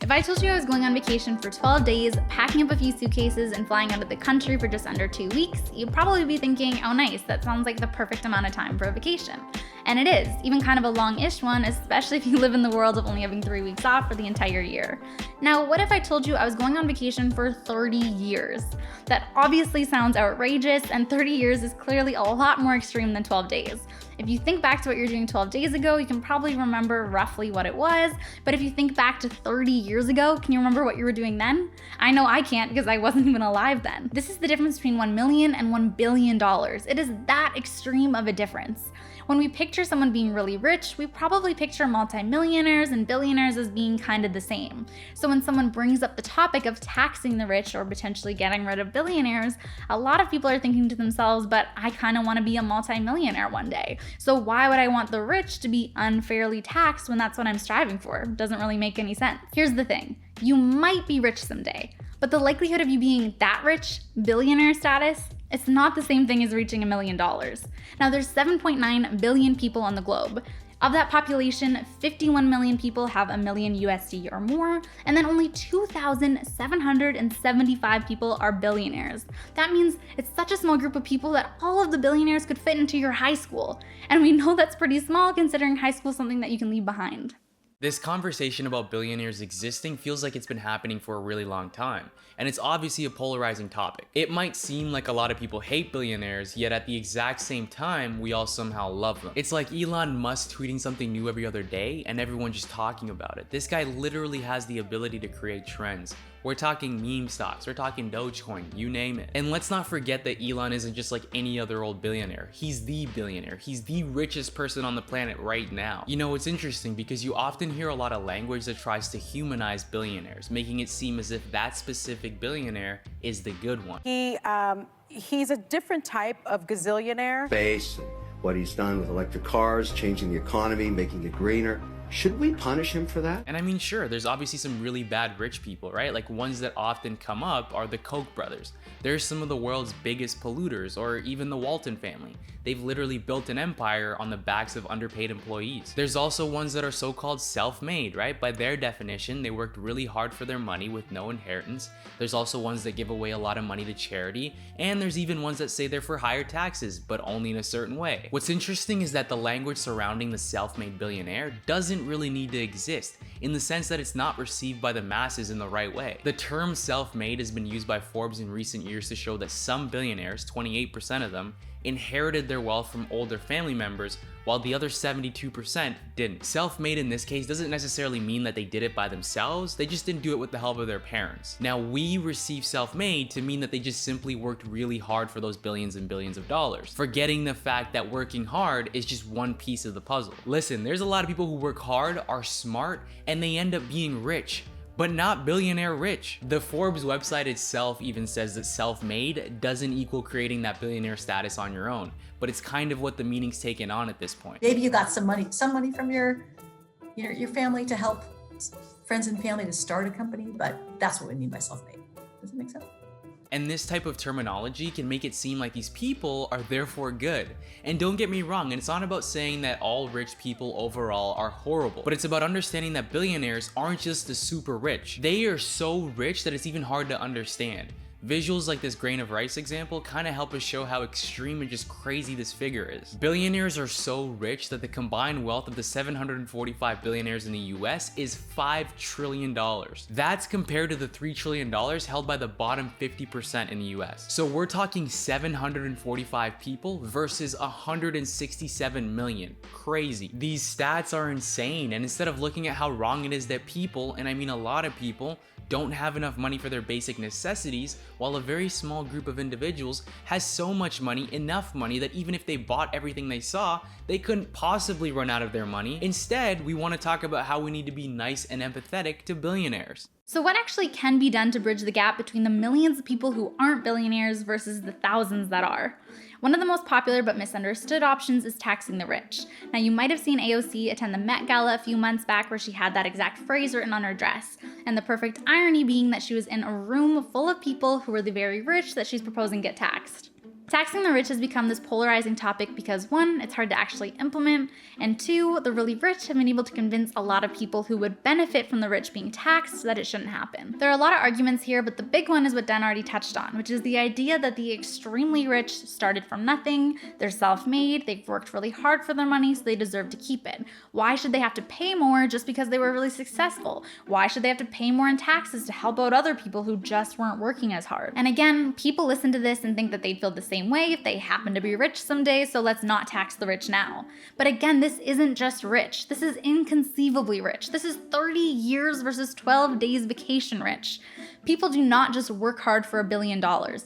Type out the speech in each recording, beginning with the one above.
If I told you I was going on vacation for 12 days, packing up a few suitcases, and flying out of the country for just under 2 weeks, you'd probably be thinking, oh nice, that sounds like the perfect amount of time for a vacation. And it is, even kind of a long-ish one, especially if you live in the world of only having 3 weeks off for the entire year. Now, what if I told you I was going on vacation for 30 years? That obviously sounds outrageous, and 30 years is clearly a lot more extreme than 12 days. If you think back to what you were doing 12 days ago, you can probably remember roughly what it was, but if you think back to 30 years ago, can you remember what you were doing then? I know I can't because I wasn't even alive then. This is the difference between $1 million and $1 billion. It is that extreme of a difference. When we picture someone being really rich, we probably picture multimillionaires and billionaires as being kind of the same. So when someone brings up the topic of taxing the rich or potentially getting rid of billionaires, a lot of people are thinking to themselves, but I kind of want to be a multimillionaire one day. So why would I want the rich to be unfairly taxed when that's what I'm striving for? Doesn't really make any sense. Here's the thing, you might be rich someday, but the likelihood of you being that rich, billionaire status, it's not the same thing as reaching $1 million. Now there's 7.9 billion people on the globe. Of that population, 51 million people have $1 million USD or more, and then only 2,775 people are billionaires. That means it's such a small group of people that all of the billionaires could fit into your high school. And we know that's pretty small considering high school is something that you can leave behind. This conversation about billionaires existing feels like it's been happening for a really long time, and it's obviously a polarizing topic. It might seem like a lot of people hate billionaires, yet at the exact same time, we all somehow love them. It's like Elon Musk tweeting something new every other day and everyone just talking about it. This guy literally has the ability to create trends. We're talking meme stocks, we're talking Dogecoin, you name it. And let's not forget that Elon isn't just like any other old billionaire. He's the billionaire. He's the richest person on the planet right now. You know, it's interesting because you often hear a lot of language that tries to humanize billionaires, making it seem as if that specific billionaire is the good one. He's a different type of gazillionaire. Space, what he's done with electric cars, changing the economy, making it greener. Should we punish him for that? And I mean, sure, there's obviously some really bad rich people, right? Like ones that often come up are the Koch brothers. They're some of the world's biggest polluters, or even the Walton family. They've literally built an empire on the backs of underpaid employees. There's also ones that are so-called self-made, right? By their definition, they worked really hard for their money with no inheritance. There's also ones that give away a lot of money to charity, and there's even ones that say they're for higher taxes, but only in a certain way. What's interesting is that the language surrounding the self-made billionaire doesn't really need to exist, in the sense that it's not received by the masses in the right way. The term self-made has been used by Forbes in recent years to show that some billionaires, 28% of them, inherited their wealth from older family members, while the other 72% didn't. Self-made in this case doesn't necessarily mean that they did it by themselves, they just didn't do it with the help of their parents. Now we receive self-made to mean that they just simply worked really hard for those billions and billions of dollars, forgetting the fact that working hard is just one piece of the puzzle. Listen, there's a lot of people who work hard, are smart, and they end up being rich, but not billionaire rich. The Forbes website itself even says that self-made doesn't equal creating that billionaire status on your own, but it's kind of what the meaning's taken on at this point. Maybe you got some money from your family to help friends and family to start a company, but that's what we mean by self-made. Does it make sense? And this type of terminology can make it seem like these people are therefore good. And don't get me wrong, and it's not about saying that all rich people overall are horrible, but it's about understanding that billionaires aren't just the super rich. They are so rich that it's even hard to understand. Visuals like this grain of rice example kind of help us show how extreme and just crazy this figure is. Billionaires are so rich that the combined wealth of the 745 billionaires in the US is $5 trillion. That's compared to the $3 trillion held by the bottom 50% in the US. So we're talking 745 people versus 167 million. Crazy. These stats are insane, and instead of looking at how wrong it is that people, and I mean a lot of people, don't have enough money for their basic necessities, while a very small group of individuals has so much money, enough money, that even if they bought everything they saw, they couldn't possibly run out of their money. Instead, we want to talk about how we need to be nice and empathetic to billionaires. So what actually can be done to bridge the gap between the millions of people who aren't billionaires versus the thousands that are? One of the most popular but misunderstood options is taxing the rich. Now you might have seen AOC attend the Met Gala a few months back where she had that exact phrase written on her dress, and the perfect irony being that she was in a room full of people who were the very rich that she's proposing get taxed. Taxing the rich has become this polarizing topic because 1, it's hard to actually implement, and 2, the really rich have been able to convince a lot of people who would benefit from the rich being taxed that it shouldn't happen. There are a lot of arguments here, but the big one is what Dan already touched on, which is the idea that the extremely rich started from nothing, they're self-made, they've worked really hard for their money, so they deserve to keep it. Why should they have to pay more just because they were really successful? Why should they have to pay more in taxes to help out other people who just weren't working as hard? And again, people listen to this and think that they'd feel the same way if they happen to be rich someday, so let's not tax the rich now. But again, this isn't just rich. This is inconceivably rich. This is 30 years versus 12 days vacation rich. People do not just work hard for $1 billion.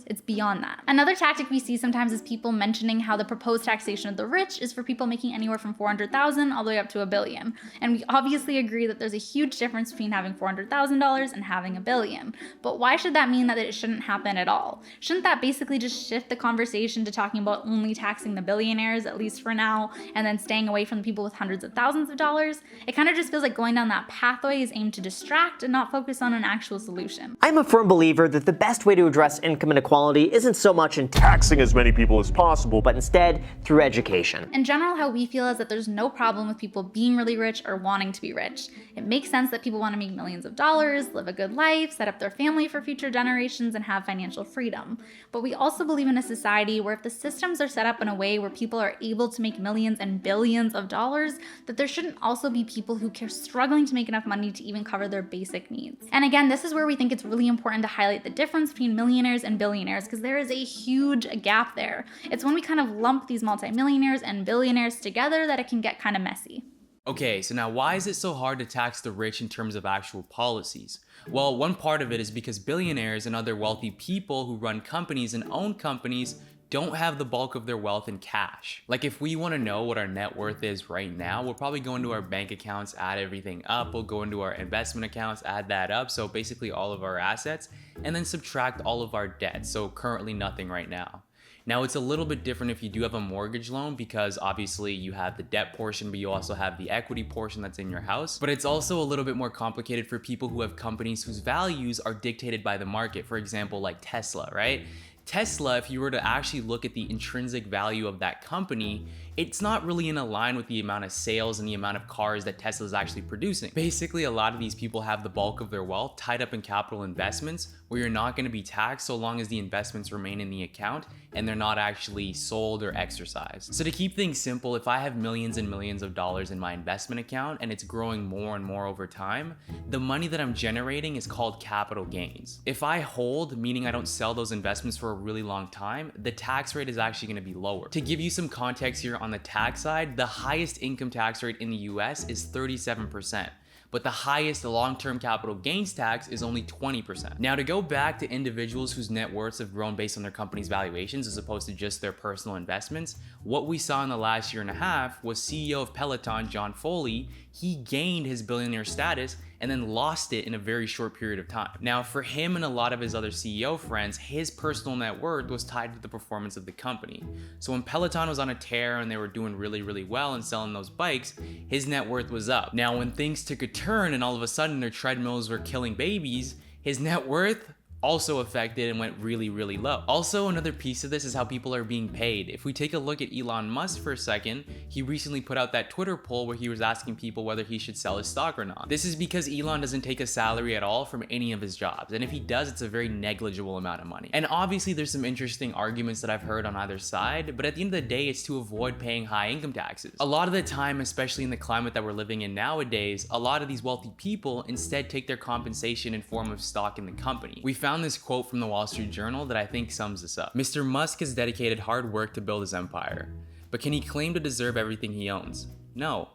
It's beyond that. Another tactic we see sometimes is people mentioning how the proposed taxation of the rich is for people making anywhere from $400,000 all the way up to $1 billion. And we obviously agree that there's a huge difference between having $400,000 and having $1 billion. But why should that mean that it shouldn't happen at all? Shouldn't that basically just shift the conversation to talking about only taxing the billionaires, at least for now, and then staying away from the people with hundreds of thousands of dollars? It kind of just feels like going down that pathway is aimed to distract and not focus on an actual solution. I'm a firm believer that the best way to address income inequality isn't so much in taxing as many people as possible, but instead through education. In general, how we feel is that there's no problem with people being really rich or wanting to be rich. It makes sense that people want to make millions of dollars, live a good life, set up their family for future generations, and have financial freedom. But we also believe in a society where if the systems are set up in a way where people are able to make millions and billions of dollars, that there shouldn't also be people who are struggling to make enough money to even cover their basic needs. And again, this is where we think it's really important to highlight the difference between millionaires and billionaires, because there is a huge gap there. It's when we kind of lump these multimillionaires and billionaires together that it can get kind of messy. Okay, so now why is it so hard to tax the rich in terms of actual policies? Well, one part of it is because billionaires and other wealthy people who run companies and own companies don't have the bulk of their wealth in cash. Like if we want to know what our net worth is right now, we'll probably go into our bank accounts, add everything up, we'll go into our investment accounts, add that up, so basically all of our assets, and then subtract all of our debts, so currently nothing right now. Now it's a little bit different if you do have a mortgage loan because obviously you have the debt portion, but you also have the equity portion that's in your house. But it's also a little bit more complicated for people who have companies whose values are dictated by the market. For example, like Tesla, right? Tesla, if you were to actually look at the intrinsic value of that company, it's not really in line with the amount of sales and the amount of cars that Tesla is actually producing. Basically, a lot of these people have the bulk of their wealth tied up in capital investments where you're not going to be taxed so long as the investments remain in the account and they're not actually sold or exercised. So to keep things simple, if I have millions and millions of dollars in my investment account and it's growing more and more over time, the money that I'm generating is called capital gains. If I hold, meaning I don't sell those investments for a really long time, the tax rate is actually going to be lower. To give you some context here on the tax side, the highest income tax rate in the US is 37%. But the highest long-term capital gains tax is only 20%. Now to go back to individuals whose net worths have grown based on their company's valuations as opposed to just their personal investments, what we saw in the last year and a half was CEO of Peloton, John Foley, he gained his billionaire status and then lost it in a very short period of time. Now for him and a lot of his other CEO friends, his personal net worth was tied to the performance of the company. So when Peloton was on a tear and they were doing really, really well and selling those bikes, his net worth was up. Now when things took a turn and all of a sudden their treadmills were killing babies, his net worth also affected and went really, really low. Also, another piece of this is how people are being paid. If we take a look at Elon Musk for a second, he recently put out that Twitter poll where he was asking people whether he should sell his stock or not. This is because Elon doesn't take a salary at all from any of his jobs, and if he does, it's a very negligible amount of money. And obviously there's some interesting arguments that I've heard on either side, but at the end of the day, it's to avoid paying high income taxes. A lot of the time, especially in the climate that we're living in nowadays, a lot of these wealthy people instead take their compensation in form of stock in the company. We found this quote from the Wall Street Journal that I think sums this up. Mr. Musk has dedicated hard work to build his empire, but can he claim to deserve everything he owns? No.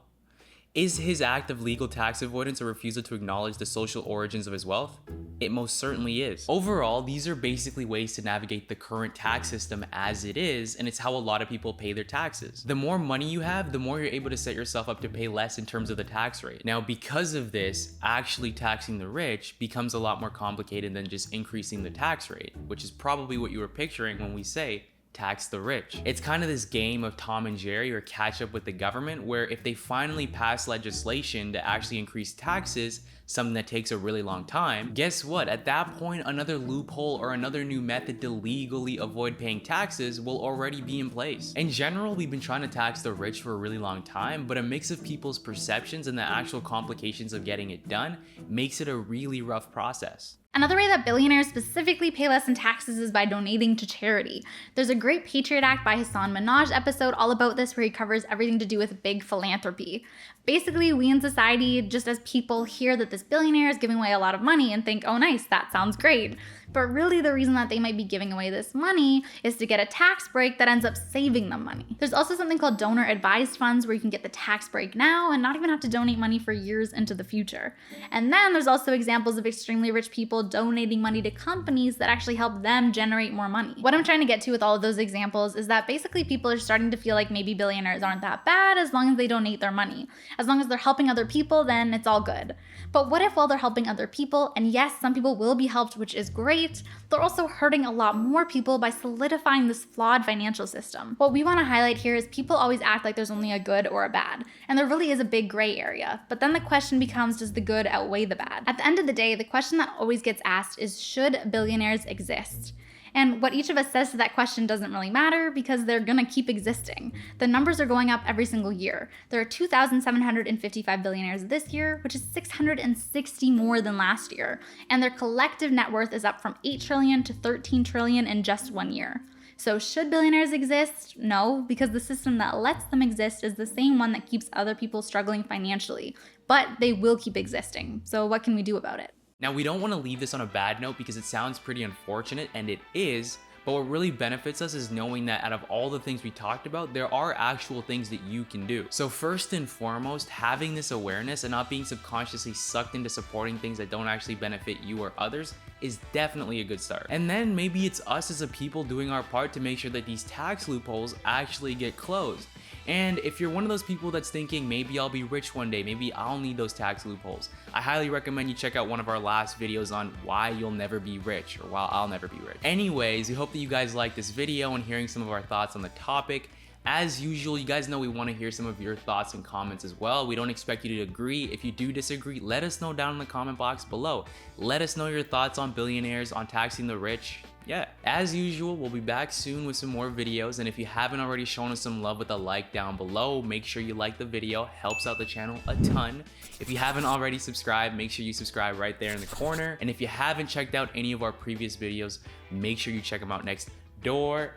Is his act of legal tax avoidance a refusal to acknowledge the social origins of his wealth? It most certainly is. Overall, these are basically ways to navigate the current tax system as it is, and it's how a lot of people pay their taxes. The more money you have, the more you're able to set yourself up to pay less in terms of the tax rate. Now, because of this, actually taxing the rich becomes a lot more complicated than just increasing the tax rate, which is probably what you were picturing when we say tax the rich. It's kind of this game of Tom and Jerry or catch up with the government, where if they finally pass legislation to actually increase taxes, something that takes a really long time, guess what? At that point, another loophole or another new method to legally avoid paying taxes will already be in place. In general, we've been trying to tax the rich for a really long time, but a mix of people's perceptions and the actual complications of getting it done makes it a really rough process. Another way that billionaires specifically pay less in taxes is by donating to charity. There's a great Patriot Act by Hassan Minhaj episode all about this, where he covers everything to do with big philanthropy. Basically, we in society, just as people, hear that this billionaire is giving away a lot of money and think, oh nice, that sounds great. But really the reason that they might be giving away this money is to get a tax break that ends up saving them money. There's also something called donor advised funds, where you can get the tax break now and not even have to donate money for years into the future. And then there's also examples of extremely rich people donating money to companies that actually help them generate more money. What I'm trying to get to with all of those examples is that basically people are starting to feel like maybe billionaires aren't that bad as long as they donate their money. As long as they're helping other people, then it's all good. But what if while they're helping other people, and yes, some people will be helped, which is great, they're also hurting a lot more people by solidifying this flawed financial system? What we want to highlight here is people always act like there's only a good or a bad, and there really is a big gray area. But then the question becomes, does the good outweigh the bad? At the end of the day, the question that always gets asked is, should billionaires exist? And what each of us says to that question doesn't really matter, because they're gonna keep existing. The numbers are going up every single year. There are 2,755 billionaires this year, which is 660 more than last year. And their collective net worth is up from 8 trillion to 13 trillion in just 1 year. So should billionaires exist? No, because the system that lets them exist is the same one that keeps other people struggling financially. But they will keep existing. So what can we do about it? Now, we don't want to leave this on a bad note because it sounds pretty unfortunate, and it is, but what really benefits us is knowing that out of all the things we talked about, there are actual things that you can do. So first and foremost, having this awareness and not being subconsciously sucked into supporting things that don't actually benefit you or others is definitely a good start. And then maybe it's us as a people doing our part to make sure that these tax loopholes actually get closed. And if you're one of those people that's thinking, maybe I'll be rich one day, maybe I'll need those tax loopholes, I highly recommend you check out one of our last videos on why you'll never be rich, or why I'll never be rich. Anyways, we hope that you guys liked this video and hearing some of our thoughts on the topic. As usual, you guys know we want to hear some of your thoughts and comments as well. We don't expect you to agree. If you do disagree, let us know down in the comment box below. Let us know your thoughts on billionaires, on taxing the rich. Yeah, as usual, we'll be back soon with some more videos, and if you haven't already shown us some love with a like down below, make sure you like the video. Helps out the channel a ton. If you haven't already subscribed, make sure you subscribe right there in the corner. And if you haven't checked out any of our previous videos, make sure you check them out next door.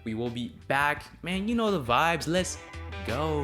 We will be back. Man, you know the vibes. Let's go.